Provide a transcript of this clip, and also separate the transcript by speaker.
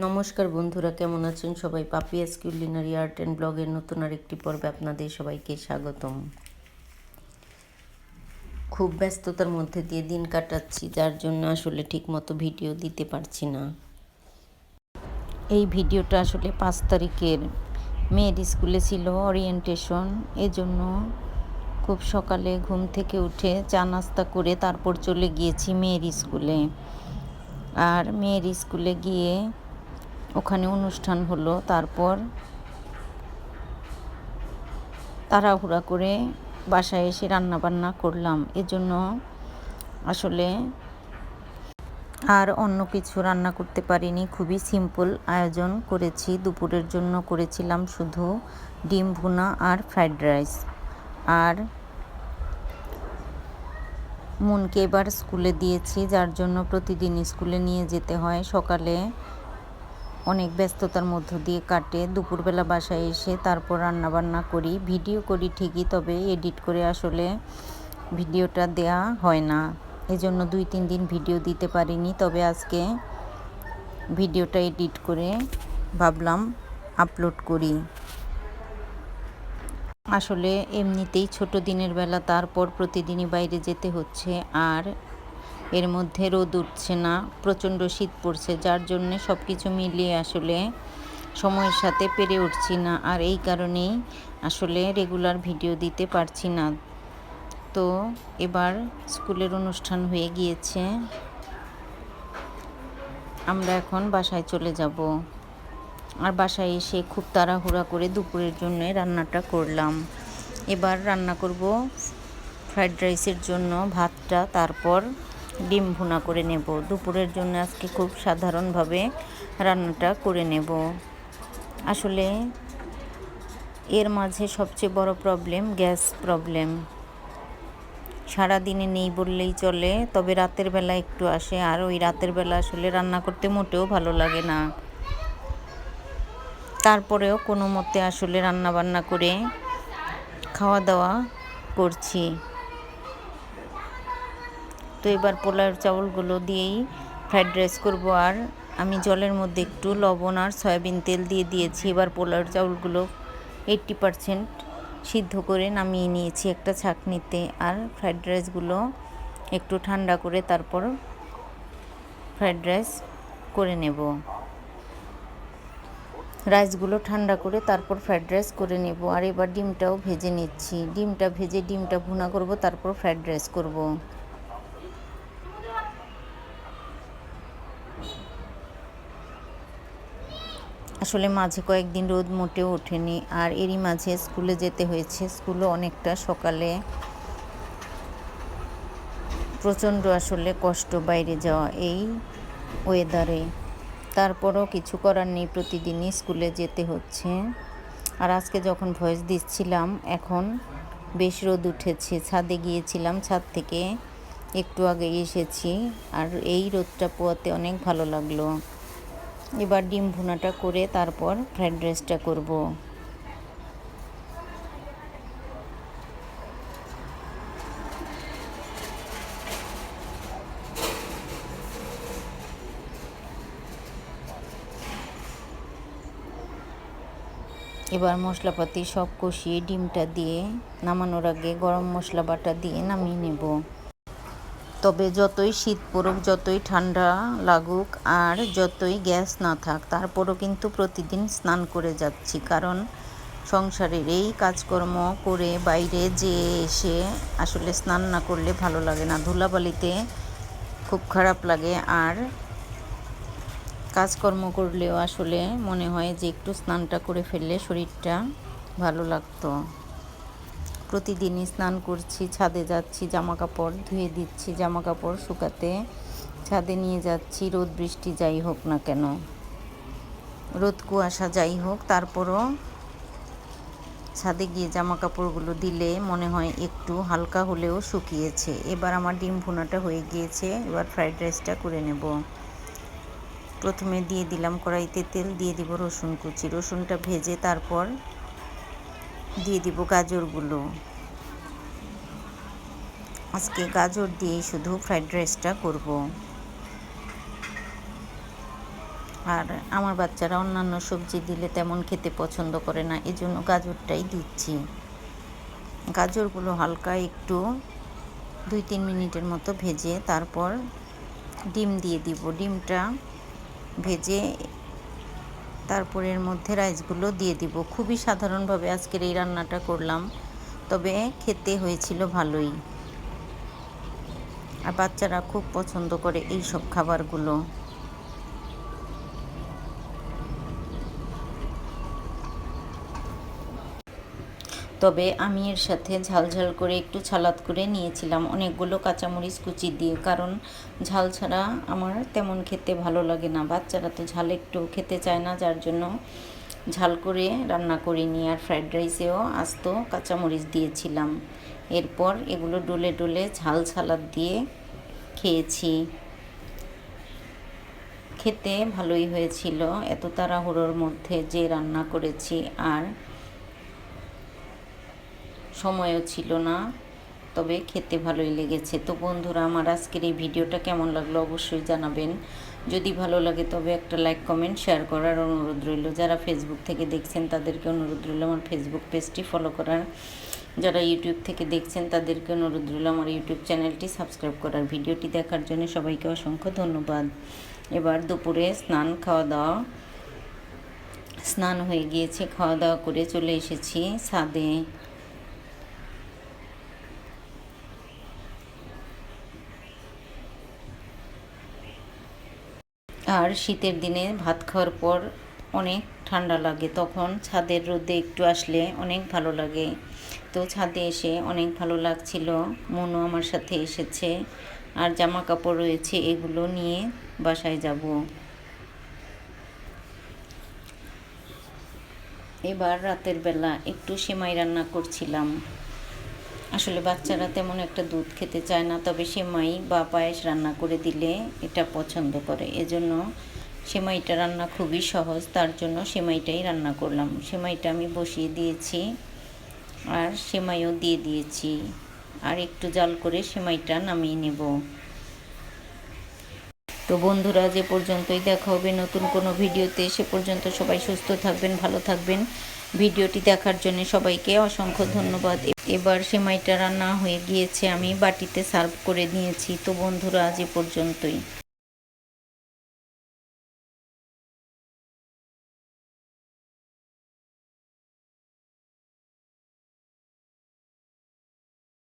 Speaker 1: নমস্কার বন্ধুরা, কেমন আছেন সবাই? পাপিয়াস কুলিনারি আর্ট অ্যান্ড ব্লগের নতুন আরেকটি পর্বে আপনাদের সবাইকে স্বাগতম। খুব ব্যস্ততার মধ্যে দিয়ে দিন কাটাচ্ছি, যার জন্য আসলে ঠিকমতো ভিডিও দিতে পারছি না। এই ভিডিওটা আসলে 5 তারিখের মেয়ের স্কুলে ছিল ওরিয়েন্টেশন, এজন্য খুব সকালে ঘুম থেকে উঠে চা নাস্তা করে তারপর চলে গিয়েছি মেয়ের স্কুলে। আর মেয়ের স্কুলে গিয়ে ওখানে অনুষ্ঠান হলো, তারপর তাড়াহুড়া করে বাসায় এসে রান্নাবান্না করলাম। এজন্য আসলে আর অন্য কিছু রান্না করতে পারিনি, খুবই সিম্পল আয়োজন করেছি। দুপুরের জন্য করেছিলাম শুধু ডিম ভুনা আর ফ্রাইড রাইস। আর মনকে এবার স্কুলে দিয়েছি, যার জন্য প্রতিদিন স্কুলে নিয়ে যেতে হয়। সকালে অনেক ব্যস্ততার মধ্য দিয়ে কাটে, দুপুরবেলা বাসায় এসে তারপর রান্নাবান্না করি। ভিডিও করি ঠিকই, তবে এডিট করে আসলে ভিডিওটা দেয়া হয় না, এজন্য 2-3 দিন ভিডিও দিতে পারিনি। তবে আজকে ভিডিওটা এডিট করে ভাবলাম আপলোড করি। আসলে এমনিতেই ছোট দিনের বেলা, তারপর প্রতিদিনই বাইরে যেতে হচ্ছে, আর এর মধ্যে রোদ উঠছে না, প্রচণ্ড শীত পড়ছে, যার জন্যে সব কিছু মিলিয়ে আসলে সময়ের সাথে পেরে উঠছি না। আর এই কারণেই আসলে রেগুলার ভিডিও দিতে পারছি না। তো এবার স্কুলের অনুষ্ঠান হয়ে গিয়েছে, আমরা এখন বাসায় চলে যাব। আর বাসায় এসে খুব তাড়াহুড়া করে দুপুরের জন্য রান্নাটা করলাম। এবার রান্না করব ফ্রাইড রাইসের জন্য ভাতটা, তারপর ডিম ভুনা করে নেব। দুপুরের জন্য আজকে খুব সাধারণভাবে রান্নাটা করে নেব। আসলে এর মাঝে সবচেয়ে বড় প্রবলেম গ্যাস প্রবলেম। সারাদিনে নেই বললেই চলে, তবে রাতের বেলা একটু আসে, আর ওই রাতের বেলা আসলে রান্না করতে মোটেও ভালো লাগে না। তারপরেও কোনো মতে আসলে রান্নাবান্না করে খাওয়া দাওয়া করছি। তো এবার পোলাওর চাউলগুলো দিয়েই ফ্রাইড রাইস করব। আর আমি জলের মধ্যে একটু লবণ আর সয়াবিন তেল দিয়ে দিয়েছি। এবার পোলাওর চাউলগুলো 80% সিদ্ধ করে নামিয়ে নিয়েছি একটা ছাঁকনিতে। আর ফ্রাইড রাইসগুলো একটু ঠান্ডা করে তারপর ফ্রাইড রাইস করে নেব। রাইসগুলো ঠান্ডা করে তারপর ফ্রাইড রাইস করে নেব। আর এবার ডিমটাও ভেজে নিচ্ছি। ডিমটা ভেজে ডিমটা ভুনা করব, তারপর ফ্রাইড রাইস করব। আসলে মাঝে কয়েকদিন রোদ মোটেও ওঠেনি, আর এরই মাঝে স্কুলে যেতে হয়েছে। স্কুলও অনেকটা সকালে, প্রচণ্ড আসলে কষ্ট বাইরে যাওয়া এই ওয়েদারে। তারপরও কিছু করার নেই, প্রতিদিনই স্কুলে যেতে হচ্ছে। আর আজকে যখন ভয়েস দিচ্ছিলাম, এখন বেশ রোদ উঠেছে। ছাদে গিয়েছিলাম, ছাদ থেকে একটু আগে এসেছি, আর এই রোদটা পোয়াতে অনেক ভালো লাগলো। এবার ডিম ভুনাটা করে তারপর ফ্রাইড রাইসটা করব। এবার মশলাপাতি সব কষিয়ে ডিমটা দিয়ে নামানোর আগে গরম মশলা বাটা দিয়ে নামিয়ে নেব। তবে যতই শীত পড়ুক, যতই ঠান্ডা লাগুক, আর যতই গ্যাস না থাক, তারপরও কিন্তু প্রতিদিন স্নান করে যাচ্ছি। কারণ সংসারের এই কাজকর্ম করে বাইরে যেয়ে এসে আসলে স্নান না করলে ভালো লাগে না, ধুলাবালিতে খুব খারাপ লাগে। আর কাজকর্ম করলেও আসলে মনে হয় যে একটু স্নানটা করে ফেললে শরীরটা ভালো লাগতো। প্রতিদিনই স্নান করছি, ছাদে যাচ্ছি, জামা কাপড় ধুয়ে দিচ্ছি, জামা কাপড় শুকাতে ছাদে নিয়ে যাচ্ছি। রোদ বৃষ্টি যাই হোক না কেন, রোদ কুয়াশা যাই হোক, তারপরও ছাদে গিয়ে জামা কাপড়গুলো দিলে মনে হয় একটু হালকা হলেও শুকিয়েছে। এবার আমার ডিম ভুনাটা হয়ে গিয়েছে, এবার ফ্রাইড রাইসটা করে নেব। প্রথমে দিয়ে দিলাম কড়াইতে তেল, দিয়ে দিব রসুন কুচি। রসুনটা ভেজে তারপর দিয়ে দিব গাজরগুলো। আজকে গাজর দিয়েই শুধু ফ্রাইড রাইসটা করব। আর আমার বাচ্চারা অন্যান্য সবজি দিলে তেমন খেতে পছন্দ করে না, এজন্য গাজরটাই দিচ্ছি। গাজরগুলো হালকা একটু 2-3 মিনিটের মতো ভেজে তারপর ডিম দিয়ে দিব। ডিমটা ভেজে তারপর এর মধ্যে রাইসগুলো দিয়ে দিব। খুবই সাধারণভাবে আজকের এই রান্নাটা করলাম, তবে খেতে হয়েছিল ভালোই। আর বাচ্চারা খুব পছন্দ করে এই সব খাবারগুলো। তবে আমি এর সাথে ঝাল করে একটু সালাদ করে নিয়েছিলাম, অনেকগুলো কাঁচামরিচ কুচি দিয়ে, কারণ ঝাল ছাড়া আমার তেমন খেতে ভালো লাগে না। বাচ্চারা তো ঝাল একটু খেতে চায় না, যার জন্য ঝাল করে রান্না করিনি। আর ফ্রাইড রাইসেও আস্ত কাঁচামরিচ দিয়েছিলাম। এরপর এগুলো ডলে ডলে ঝাল সালাদ দিয়ে খেয়েছি। খেতে ভালোই হয়েছিল, এত তাড়াহুড়োর মধ্যে যে রান্না করেছি আর সময়ও ছিল না, তবে খেতে ভালোই লেগেছে। তো বন্ধুরা, আমার আজকের এই ভিডিওটা কেমন লাগলো অবশ্যই জানাবেন। যদি ভালো লাগে তবে একটা লাইক কমেন্ট শেয়ার করার অনুরোধ রইল। যারা ফেসবুক থেকে দেখছেন তাদেরকে অনুরোধ রইল আমার ফেসবুক পেজটি ফলো করার। যারা ইউটিউব থেকে দেখছেন তাদেরকে অনুরোধ রইল আমার ইউটিউব চ্যানেলটি সাবস্ক্রাইব করার। ভিডিওটি দেখার জন্য সবাইকে অসংখ্য ধন্যবাদ। এবার দুপুরে স্নান হয়ে গিয়েছে, খাওয়া দাওয়া করে চলে এসেছি ছাদে। আর শীতের দিনে ভাত খাওয়ার পর অনেক ঠান্ডা লাগে, তখন ছাদের রোদে একটু আসলে অনেক ভালো লাগে। তো ছাদে এসে অনেক ভালো লাগছিল। মনও আমার সাথে এসেছে। আর জামা কাপড় রয়েছে, এগুলো নিয়ে বাসায় যাব। এবার রাতের বেলা একটু সেমাই রান্না করছিলাম। আসলে বাচ্চারা তেমন একটা দুধ খেতে চায় না, তবে সেমাই বা পায়েস রান্না করে দিলে এটা পছন্দ করে। এজন্য সেমাইটা রান্না খুবই সহজ, তার জন্য সেমাইটাই রান্না করলাম। সেমাইটা আমি বসিয়ে দিয়েছি আর সেমাইও দিয়ে দিয়েছি। আর একটু জাল করে সেমাইটা নামিয়ে নেব। তো বন্ধুরা, যে পর্যন্তই দেখা হবে নতুন কোনো ভিডিওতে। সে পর্যন্ত সবাই সুস্থ থাকবেন, ভালো থাকবেন। ভিডিওটি দেখার জন্য সবাইকে অসংখ্য ধন্যবাদ। এবার সেমাইটা রান্না হয়ে গিয়েছে, আমি বাটিতে সার্ভ করে নিয়েছি। তো বন্ধুরা, আজ এ পর্যন্তই।